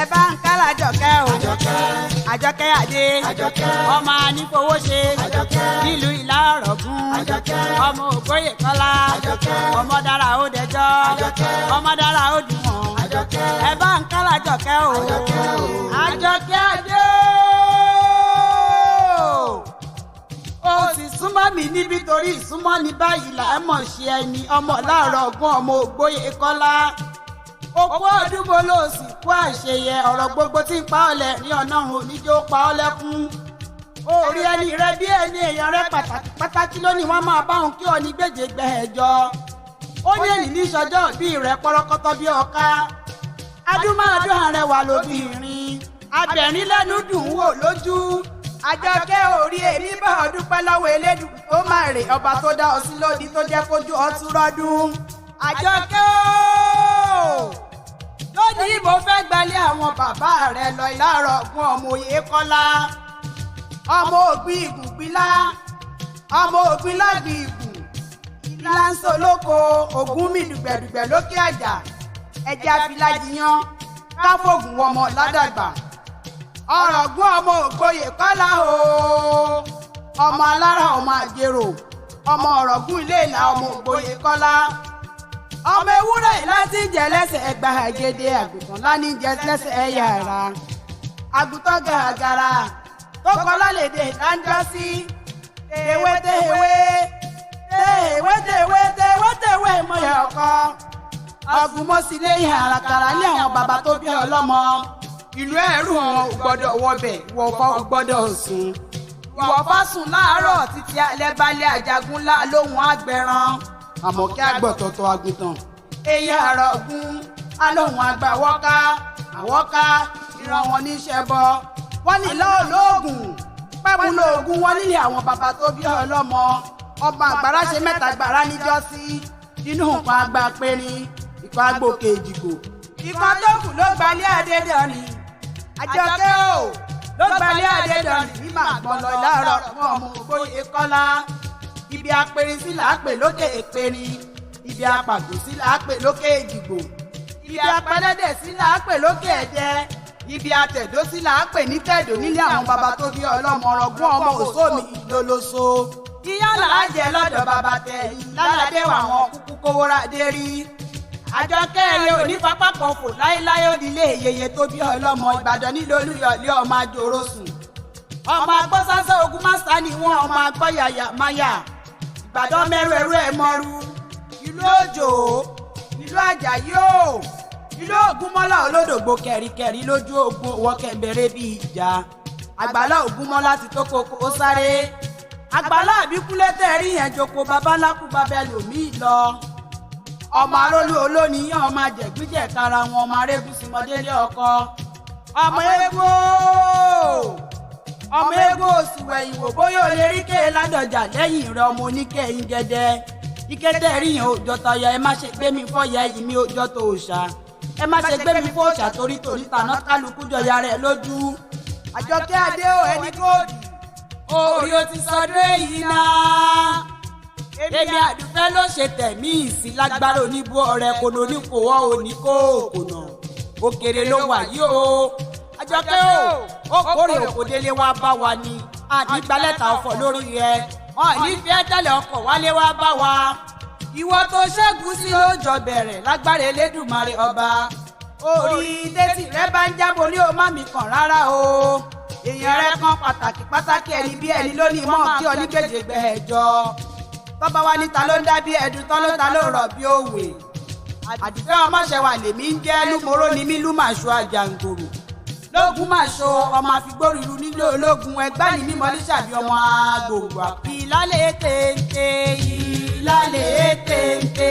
ẹ bá ń ká l'Àjọkẹ́ o. Àjọkẹ́ Adé. Ọmọ Anífowóṣe. Nílùú Ìlá Ọ̀ràngún. Ọmọ Ògbóyè Kọ́lá. Ọmọ dára ó dẹjọ́. Ọmọ dára ó dìwọ̀n. Ẹ bá ń ká l'Àjọkẹ́ o. Àjọkẹ́ Adé. Ó sì súnmọ́ mi níbi torí ìsúnmọ́ ní báyìí là ẹ mọ̀ ṣe ẹni ọmọ láàárọ̀ ọgbọ́n ọmọ Ògbóyè Kọ́lá. Okú ọdún mo ló sì kú àṣeyẹ ọ̀rọ̀ gbogbo tí ń pa ọ́ lẹ̀ ní ọ̀nà oníjó pa ọ́ lẹ́kún. Orí ẹni rẹ bí ẹni èèyàn rẹ pàtàkì lónìí wọ́n máa bá òun kí ọ ní gbèjègbè ẹ̀jọ́. Ó ní èyí ní sọjọ́ bí rẹ̀ pọ́rọ́kọ́tọ́ bí ọ̀ka. Adúmáadún arẹwà lóbìnrin. Abẹ̀rín lẹ́nu dùn wò lójú. Àjọkẹ́ orí èmi bá ọ dúpẹ́ lọ́wọ́ Elédùn tó máa rè ọba tó dá ọ sí lódì tó jẹ́ kójú ọtún rọ́dún. Àjọkẹ́ ooo lónìí mo fẹ́ gbalẹ̀ àwọn bàbá rẹ lọ Ìlá Ọ̀ràngún ọmọ Oyèkọ́lá. Ọmọ ògbìn ìgùn gbilá. Ọmọ ògbìn lágbìn ìgùn. Ìlà ń so lóko ògún mi dùgbẹ̀dùgbẹ̀ lókè àjà. Ẹja filájiyán káfóògùn ọmọ ládàgbà. Ọ̀ràngún ọmọ Oyèkọ́lá o. Ọmọ alára ọmọ àjèrò. Ọmọ Ọ̀ràngún ilé Ìlá ọmọ Oyèkọ́lá. Ọmọ ewúrẹ́ láti jẹ lẹ́sẹ̀ ẹgbà àgèdè àgùntàn láni jẹ lẹ́sẹ̀ ẹ̀yà ara. Àgùntàn gàràgàrà tó kọ́ lálẹ́dẹ̀ ìdájọ́ sí. Tèwé tèwé tèwé tèwé tèwé tèwé mọ̀yà ọkọ. Ọ̀gùn mọ́sílẹ̀ ìhà àràkàrà ní àwọn bàbá tó bí ọlọ́mọ. Ìlú ẹ̀rù wọn ò gbọ́dọ̀ wọbẹ̀ ìwọ̀fọ̀ ò gbọ́dọ̀ sùn. Ìwọ̀fọ̀ sùn láàárọ̀ títí alẹ́ balẹ̀ àjàgùn lá lóhùn àgbẹ̀rán. Àmọ̀kẹ́ àgbọ̀tọ̀tọ̀ àgùntàn. Èyí Ọ̀ràngún alóhùn àgbà wọ́ká àwọ́ká ìran wọn níṣẹ́ bọ. Wọ́n ní lóògùn pẹ́mú lóògùn wọn nílé àwọn bàbá tó bí ọlọ́mọ. Ọba àgbàrá ṣe mẹ́ta gbàrá níjọ́sí. Nínú nǹkan àgbà périn ìkan àgbò kejìgbò. Ìkan tó kù ló gbalẹ̀ Adédọ̀rìn. Àjọkẹ́ o ló gbalẹ̀ Adédọ̀rìn ní màgbọ́n lọ Ìlá Ọ̀ràngún ọmọ Oyèkọ́lá. Ibi apẹ̀rin sí là á pè lókè èperin. Ibi apàgbò sí là á pè lókè èjìgbò. Ibi apẹlẹ́dẹ̀ sí là á pè lókè ẹ̀jẹ̀. Ibi atẹ̀dó sí là á pè ní tẹ̀dó nílé àwọn bàbá tó bí ọlọ́mọ Ọ̀ràngún ọmọ Òṣòmì ìlólóso. Iyán là á jẹ lọ́dọ̀ bàbá tẹ̀yìn lálàdé àwọn kúkú kówórà dé rí. Àjọkẹ́ ẹ̀yẹ òní pápá kan fò láéláé òdìlé ìyẹyẹ tó bí ọlọ́mọ Ìbàdàn nílò Olúyọ̀lé ọmọ àjòrò sùn. Ọmọ agbọ́sásẹ́ ogun máṣá ni wọ́n ọmọ agbọ́yàyà máyà. Ìbàdàn mẹ́rù ẹ̀rú ẹ̀ mọ́rú. Ìlú Òjò. Ìlú Àjàyí o. Ìlú Ògúnmọ́lá olódògbò kẹ̀ríkẹ̀rí lójú ogun owó kẹ̀mbẹ̀rẹ̀ bíi ìjà. Àgbàlá Ògúnmọ́lá ti tó koko ó sáré. Àgbàlá Àbíkúlé tẹ̀rí yẹn joko babaláku babẹ lòmíì lọ. Ọmọ arólú olóníyàn ọmọ àjẹgbíjẹ kára wọn ọmọ arégúsímọdélé ọkọ. Ọmọ egbò. Ọmọ egbò òsùwẹ̀ ìwò bóyá ò lè rí kéè ládọjà lẹ́yìn rẹ̀ ọmọ oníkẹ́yìn gẹ́dẹ́. Ìkẹ́tẹ́ rí yẹn òjò tọyọ ẹ má ṣe gbé mi fọ́yà ẹ̀yìn mi òjò tó òòṣà. Ẹ má ṣe gbé mi fọ́ òòṣà torí tàná kálukú jọya rẹ̀ lójú. Àjọkẹ́ Adé o ẹni kóòdù. Orí o ti sọdún èyí náà. Èmi Àdùfẹ́ ló ṣe tẹ̀mí ìsìn lágbára oníbó ọ̀rẹ́ kono oníkòwọ́ oníkòòkònà. Òkèrè ló wà yìí o. Àjọkẹ́ o kórè òkòdélé wá bá wa ni. Àdìgbálẹ́ta ọkọ̀ lórí rẹ̀. Wọ́n ní fi ẹ́tẹ̀lẹ̀ ọkọ̀ wálé wá bá wa. Ìwọ tó ṣẹ́gun sí ló jọ bẹ̀rẹ̀ lágbára Elédùmarè ọba. Orí tẹ́tì rẹ bá ń jábọ̀ ní o má mi kàn rárá o. Èèyàn rẹ kan pàtàkì ẹni bí ẹni lónìí mọ́ kí ọ ní gbèjègbè ẹ̀jọ́. Tọ́ba wa níta ló ń dá bí ẹ̀dùn tán ló ta ló rọ̀ bí òwe. Àdìfẹ́ ọmọṣẹ́wà lèmi ń jẹ́ lúmoró ni mí lúmàṣọ àjàǹgòrò. Lógún màṣọ ọmọ àfigbóríru nílé ológun ẹgbẹ́ ni mímọ́ ní ṣàbí ọmọ agbòǹgbò. Ìlálẹ̀ téńté ìlálẹ̀ téńté.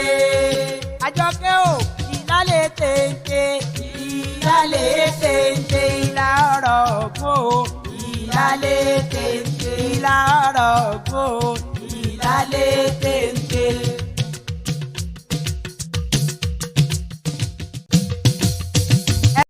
Àjọkẹ́ o ìlálẹ̀ téńté ìlálẹ̀ téńté Ìlá Ọ̀ràngún o ìlálẹ̀ téńté Ìlá Ọ̀ràngún o ìlálẹ̀ téńté.